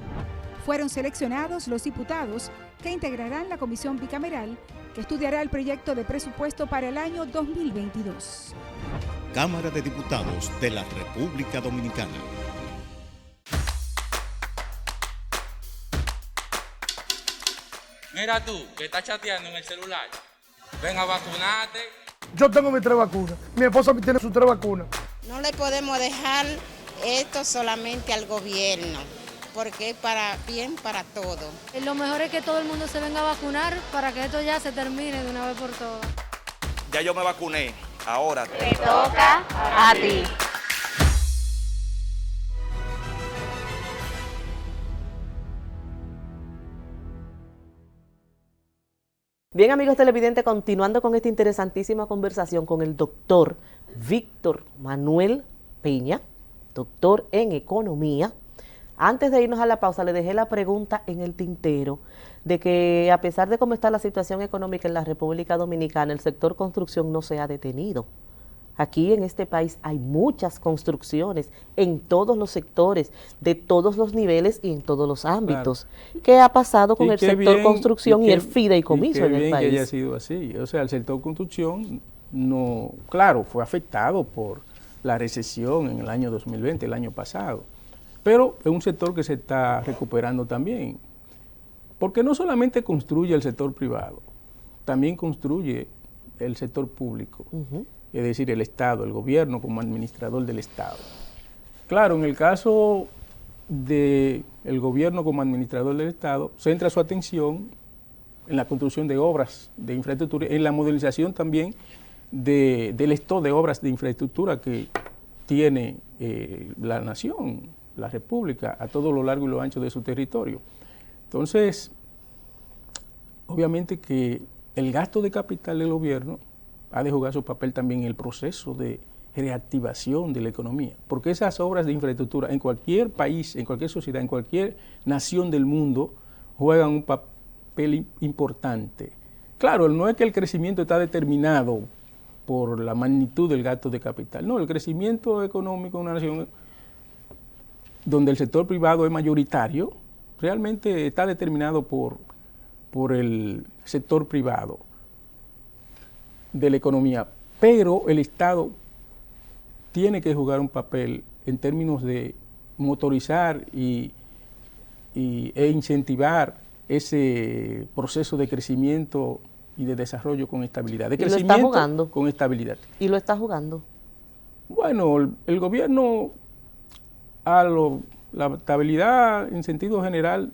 Fueron seleccionados los diputados que integrarán la comisión bicameral que estudiará el proyecto de presupuesto para el año 2022. Cámara de Diputados de la República Dominicana. Mira tú, que estás chateando en el celular. Ven a vacunarte. Yo tengo mis 3 vacunas. Mi esposa tiene sus 3 vacunas. No le podemos dejar esto solamente al gobierno, porque es para bien para todo. Lo mejor es que todo el mundo se venga a vacunar para que esto ya se termine de una vez por todas. Ya yo me vacuné, ahora te toca a ti. Bien, amigos televidentes, continuando con esta interesantísima conversación con el doctor Víctor Manuel Peña, doctor en Economía. Antes de irnos a la pausa, le dejé la pregunta en el tintero de que a pesar de cómo está la situación económica en la República Dominicana, el sector construcción no se ha detenido. Aquí en este país hay muchas construcciones en todos los sectores, de todos los niveles y en todos los ámbitos. Claro. ¿Qué ha pasado con el sector construcción y el fideicomiso en el país? Que haya sido así. O sea, el sector construcción, no, claro, fue afectado por la recesión en el año 2020, el año pasado. Pero es un sector que se está recuperando también. Porque no solamente construye el sector privado, también construye el sector público. Es decir, el Estado, el gobierno como administrador del Estado. Claro, en el caso del gobierno como administrador del Estado, centra su atención en la construcción de obras de infraestructura, en la modernización también del stock de obras de infraestructura que tiene la nación, la República, a todo lo largo y lo ancho de su territorio. Entonces, obviamente que el gasto de capital del gobierno ha de jugar su papel también en el proceso de reactivación de la economía, porque esas obras de infraestructura en cualquier país, en cualquier sociedad, en cualquier nación del mundo, juegan un papel importante. Claro, no es que el crecimiento está determinado por la magnitud del gasto de capital, no, el crecimiento económico de una nación donde el sector privado es mayoritario, realmente está determinado por el sector privado de la economía, pero el Estado tiene que jugar un papel en términos de motorizar e incentivar ese proceso de crecimiento y de desarrollo con estabilidad. De ¿Y lo crecimiento está jugando? Con estabilidad. ¿Y lo está jugando? Bueno, el gobierno, la estabilidad en sentido general,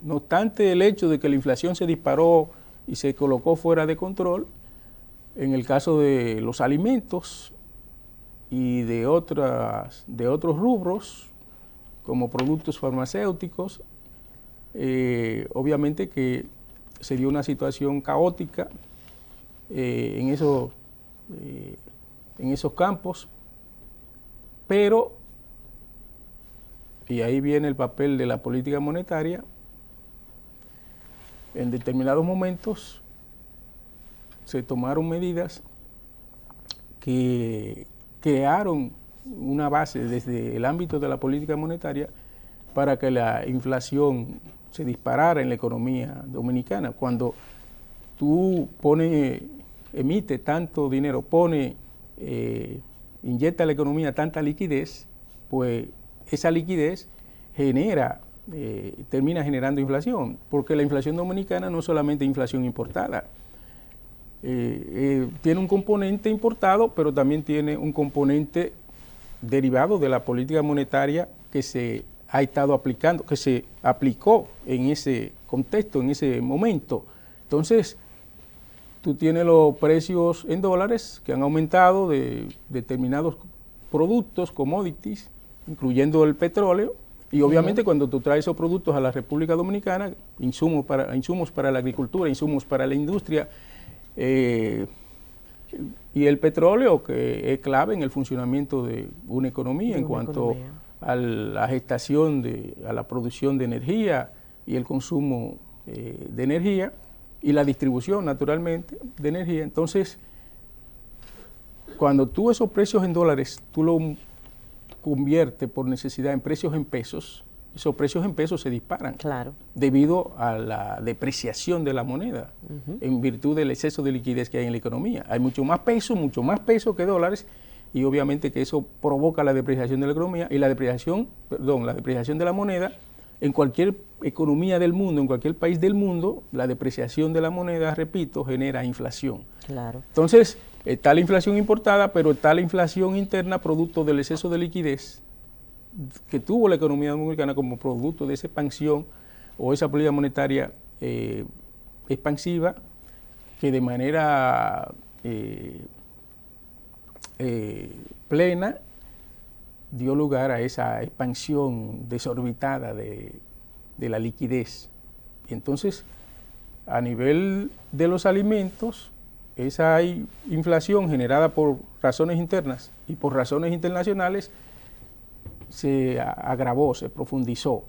no obstante el hecho de que la inflación se disparó y se colocó fuera de control, en el caso de los alimentos y de otros rubros, como productos farmacéuticos, obviamente que se dio una situación caótica en esos campos, pero, y ahí viene el papel de la política monetaria, en determinados momentos se tomaron medidas que crearon una base desde el ámbito de la política monetaria para que la inflación se disparara en la economía dominicana. Cuando tú emite tanto dinero, inyecta a la economía tanta liquidez, pues esa liquidez termina generando inflación, porque la inflación dominicana no es solamente inflación importada, tiene un componente importado, pero también tiene un componente derivado de la política monetaria que se ha estado aplicando, que se aplicó en ese contexto, en ese momento. Entonces, tú tienes los precios en dólares que han aumentado de determinados productos, commodities, incluyendo el petróleo, y obviamente cuando tú traes esos productos a la República Dominicana, insumos para la agricultura, insumos para la industria, y el petróleo, que es clave en el funcionamiento de una economía en cuanto a la gestación, a la producción de energía y el consumo de energía y la distribución, naturalmente, de energía. Entonces, cuando tú esos precios en dólares, tú lo conviertes por necesidad en precios en pesos, esos precios en pesos se disparan. Claro. Debido a la depreciación de la moneda, en virtud del exceso de liquidez que hay en la economía. Hay mucho más peso que dólares, y obviamente que eso provoca la depreciación de la economía y la depreciación de la moneda. En cualquier economía del mundo, en cualquier país del mundo, la depreciación de la moneda, repito, genera inflación. Claro. Entonces, está la inflación importada, pero está la inflación interna producto del exceso de liquidez que tuvo la economía dominicana como producto de esa expansión o esa política monetaria expansiva que de manera plena dio lugar a esa expansión desorbitada de la liquidez. Y entonces, a nivel de los alimentos, esa inflación generada por razones internas y por razones internacionales se agravó, se profundizó.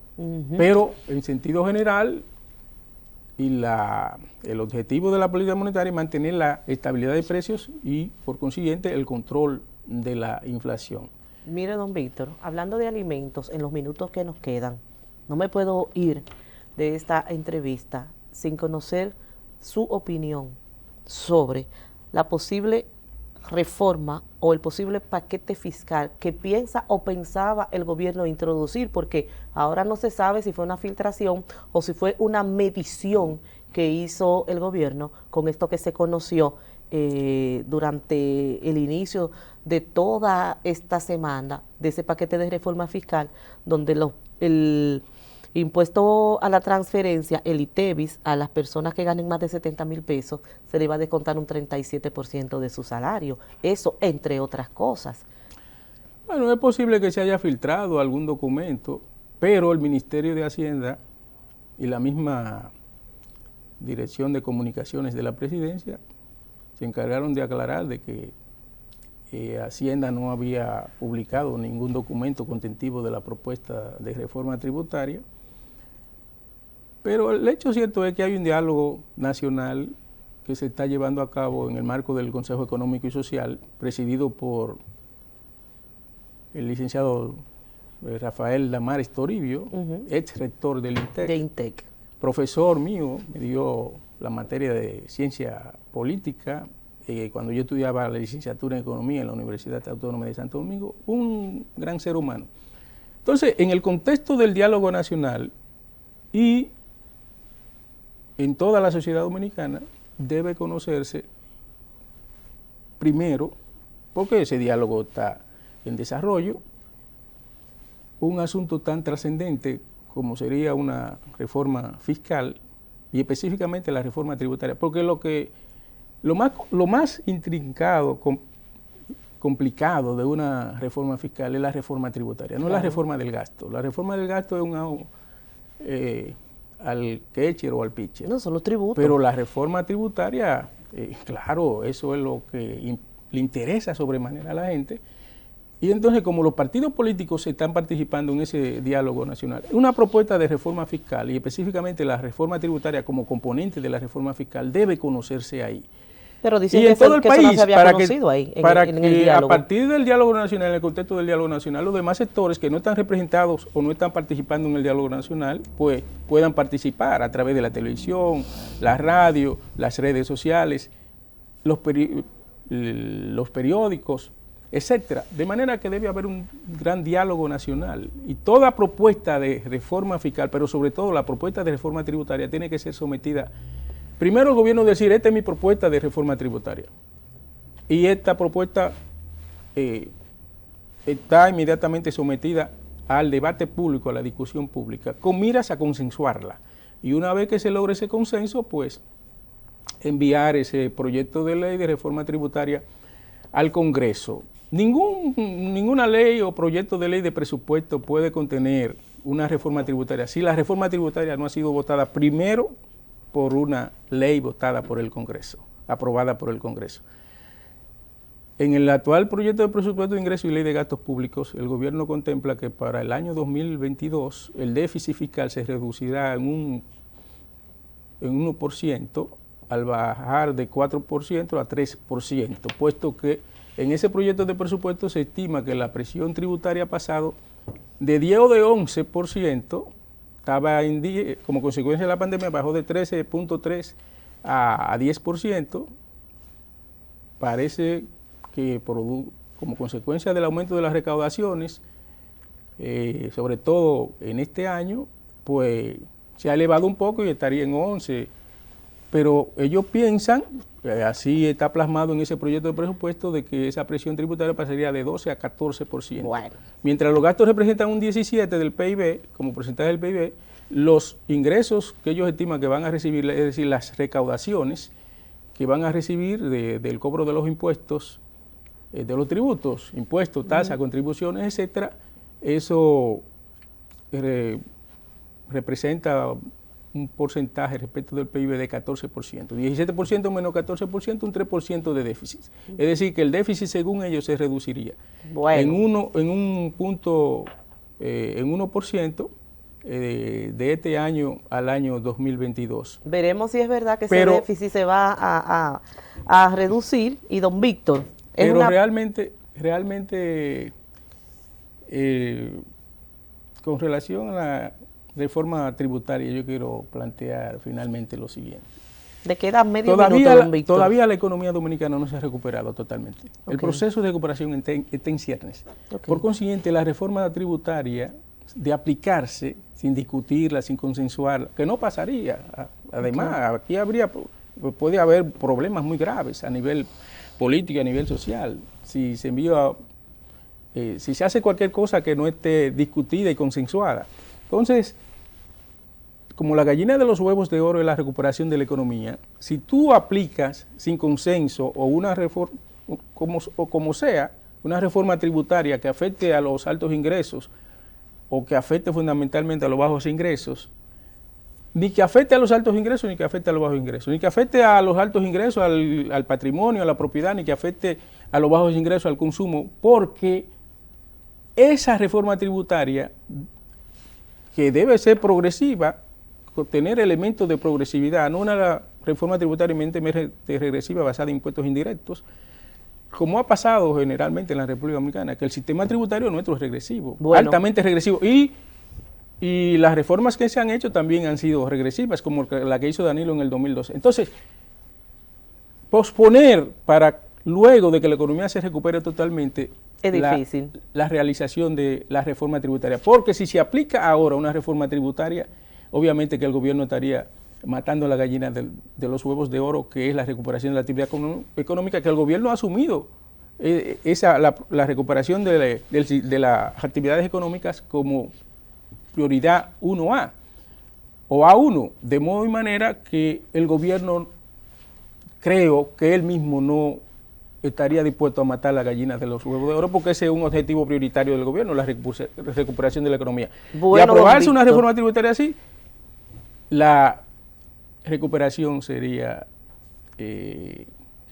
Pero en sentido general, el objetivo de la política monetaria es mantener la estabilidad de precios y, por consiguiente, el control de la inflación. Mire, don Víctor, hablando de alimentos, en los minutos que nos quedan, no me puedo ir de esta entrevista sin conocer su opinión sobre la posible reforma o el posible paquete fiscal que piensa o pensaba el gobierno introducir, porque ahora no se sabe si fue una filtración o si fue una medición que hizo el gobierno con esto que se conoció durante el inicio de toda esta semana, de ese paquete de reforma fiscal, donde el impuesto a la transferencia, el ITEVIS, a las personas que ganen más de 70,000 pesos, se le va a descontar un 37% de su salario. Eso, entre otras cosas. Bueno, es posible que se haya filtrado algún documento, pero el Ministerio de Hacienda y la misma Dirección de Comunicaciones de la Presidencia se encargaron de aclarar de que Hacienda no había publicado ningún documento contentivo de la propuesta de reforma tributaria. Pero el hecho cierto es que hay un diálogo nacional que se está llevando a cabo en el marco del Consejo Económico y Social, presidido por el licenciado Rafael Damares Toribio, ex rector del INTEC, profesor mío, me dio la materia de ciencia política cuando yo estudiaba la licenciatura en Economía en la Universidad Autónoma de Santo Domingo, un gran ser humano. Entonces, en el contexto del diálogo nacional y en toda la sociedad dominicana debe conocerse primero, porque ese diálogo está en desarrollo, un asunto tan trascendente como sería una reforma fiscal y específicamente la reforma tributaria, porque lo más intrincado, complicado de una reforma fiscal es la reforma tributaria, no la reforma del gasto. La reforma del gasto es al catcher o al pitcher. No, son los tributos. Pero la reforma tributaria, claro, eso es lo que le interesa sobremanera a la gente. Y entonces, como los partidos políticos están participando en ese diálogo nacional, una propuesta de reforma fiscal y específicamente la reforma tributaria como componente de la reforma fiscal debe conocerse ahí. Pero dicen y en todo el que país, eso no se había para conocido ahí, para en el que diálogo. A partir del diálogo nacional, en el contexto del diálogo nacional, los demás sectores que no están representados o no están participando en el diálogo nacional, pues puedan participar a través de la televisión, la radio, las redes sociales, los periódicos, etcétera. De manera que debe haber un gran diálogo nacional y toda propuesta de reforma fiscal, pero sobre todo la propuesta de reforma tributaria tiene que ser sometida. Primero el gobierno decir, esta es mi propuesta de reforma tributaria. Y esta propuesta está inmediatamente sometida al debate público, a la discusión pública, con miras a consensuarla. Y una vez que se logre ese consenso, pues enviar ese proyecto de ley de reforma tributaria al Congreso. Ninguna ley o proyecto de ley de presupuesto puede contener una reforma tributaria si la reforma tributaria no ha sido votada primero por una ley votada por el Congreso, aprobada por el Congreso. En el actual proyecto de presupuesto de ingresos y ley de gastos públicos, el gobierno contempla que para el año 2022 el déficit fiscal se reducirá en 1% al bajar de 4% a 3%, puesto que en ese proyecto de presupuesto se estima que la presión tributaria ha pasado de 10 o de 11%, estaba en 10, como consecuencia de la pandemia bajó de 13.3 a 10%, parece que como consecuencia del aumento de las recaudaciones, sobre todo en este año, pues se ha elevado un poco y estaría en 11%, pero ellos piensan, así está plasmado en ese proyecto de presupuesto, de que esa presión tributaria pasaría de 12 a 14%. Bueno. Mientras los gastos representan un 17% del PIB, como porcentaje del PIB, los ingresos que ellos estiman que van a recibir, es decir, las recaudaciones que van a recibir del cobro de los impuestos, de los tributos, impuestos, tasas, contribuciones, etcétera, eso representa un porcentaje respecto del PIB de 14%. 17% menos 14%, un 3% de déficit. Es decir, que el déficit, según ellos, se reduciría en 1% de este año al año 2022. Veremos si es verdad que ese déficit se va a reducir. Y don Víctor, realmente con relación a la reforma tributaria, yo quiero plantear finalmente lo siguiente. ¿De qué edad medio minuto, don Víctor? Todavía la economía dominicana no se ha recuperado totalmente. Okay. El proceso de recuperación está en ciernes. Okay. Por consiguiente, la reforma tributaria, de aplicarse sin discutirla, sin consensuarla, que no pasaría. Además, aquí puede haber problemas muy graves a nivel político y a nivel social. Si se envía, si se hace cualquier cosa que no esté discutida y consensuada. Entonces, como la gallina de los huevos de oro es la recuperación de la economía, si tú aplicas sin consenso o una reforma, como sea, una reforma tributaria que afecte a los altos ingresos o que afecte fundamentalmente a los bajos ingresos, ni que afecte a los altos ingresos ni que afecte a los bajos ingresos, ni que afecte a los altos ingresos al patrimonio, a la propiedad, ni que afecte a los bajos ingresos al consumo, porque esa reforma tributaria, que debe ser progresiva, tener elementos de progresividad, no una reforma tributaria regresiva basada en impuestos indirectos, como ha pasado generalmente en la República Dominicana, que el sistema tributario nuestro es regresivo, altamente regresivo, y las reformas que se han hecho también han sido regresivas, como la que hizo Danilo en el 2012. Entonces, posponer para luego de que la economía se recupere totalmente, es difícil la realización de la reforma tributaria, porque si se aplica ahora una reforma tributaria, obviamente que el gobierno estaría matando a la gallina de los huevos de oro, que es la recuperación de la actividad económica, que el gobierno ha asumido la recuperación de las actividades económicas como prioridad 1A o A1, de modo y manera que el gobierno, creo que él mismo no estaría dispuesto a matar las gallinas de los huevos de oro, porque ese es un objetivo prioritario del gobierno, la recuperación de la economía. Bueno, y aprobarse una reforma tributaria así, la recuperación sería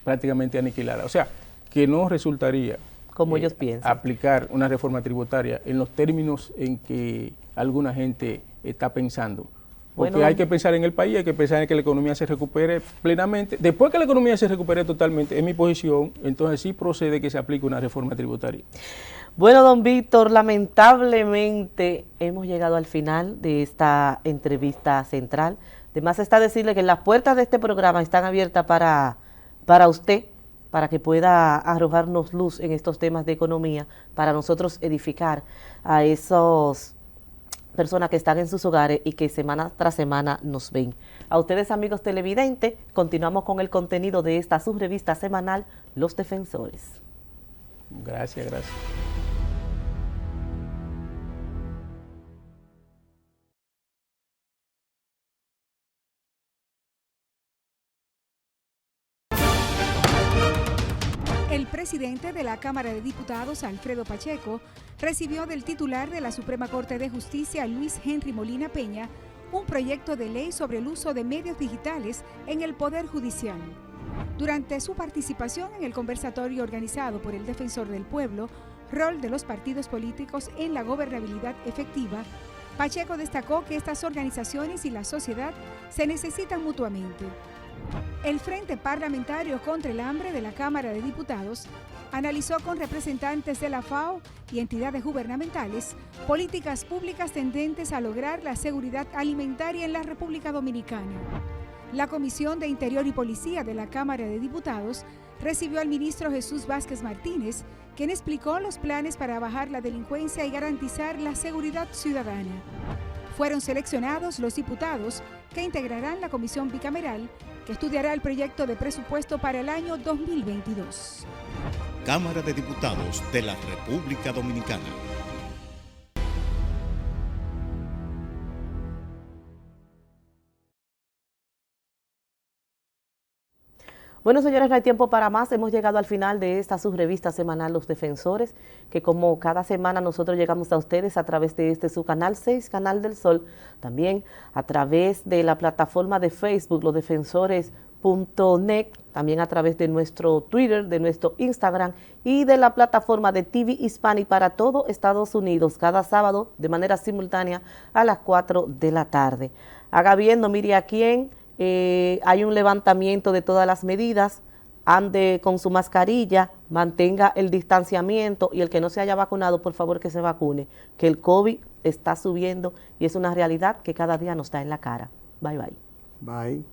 prácticamente aniquilada. O sea, que no resultaría, como ellos piensan, aplicar una reforma tributaria en los términos en que alguna gente está pensando. Porque hay que pensar en el país, hay que pensar en que la economía se recupere plenamente. Después que la economía se recupere totalmente, en mi posición, entonces sí procede que se aplique una reforma tributaria. Bueno, don Víctor, lamentablemente hemos llegado al final de esta entrevista central. Además está decirle que las puertas de este programa están abiertas para usted, para que pueda arrojarnos luz en estos temas de economía, para nosotros edificar a esos personas que están en sus hogares y que semana tras semana nos ven. A ustedes, amigos televidentes, continuamos con el contenido de esta subrevista semanal, Los Defensores. Gracias, gracias. El presidente de la Cámara de Diputados, Alfredo Pacheco, recibió del titular de la Suprema Corte de Justicia, Luis Henry Molina Peña, un proyecto de ley sobre el uso de medios digitales en el Poder Judicial. Durante su participación en el conversatorio organizado por el Defensor del Pueblo, Rol de los partidos políticos en la gobernabilidad efectiva, Pacheco destacó que estas organizaciones y la sociedad se necesitan mutuamente. El Frente Parlamentario contra el Hambre de la Cámara de Diputados analizó con representantes de la FAO y entidades gubernamentales políticas públicas tendentes a lograr la seguridad alimentaria en la República Dominicana. La Comisión de Interior y Policía de la Cámara de Diputados recibió al ministro Jesús Vázquez Martínez, quien explicó los planes para bajar la delincuencia y garantizar la seguridad ciudadana. Fueron seleccionados los diputados que integrarán la comisión bicameral que estudiará el proyecto de presupuesto para el año 2022. Cámara de Diputados de la República Dominicana. Bueno, señores, no hay tiempo para más. Hemos llegado al final de esta subrevista semanal Los Defensores, que como cada semana nosotros llegamos a ustedes a través de su canal 6, Canal del Sol, también a través de la plataforma de Facebook, losdefensores.net, también a través de nuestro Twitter, de nuestro Instagram y de la plataforma de TV Hispanic para todo Estados Unidos, cada sábado de manera simultánea a las 4 de la tarde. Haga bien, no mire a quién. Hay un levantamiento de todas las medidas, ande con su mascarilla, mantenga el distanciamiento y el que no se haya vacunado, por favor que se vacune, que el COVID está subiendo y es una realidad que cada día nos da en la cara. Bye, bye. Bye.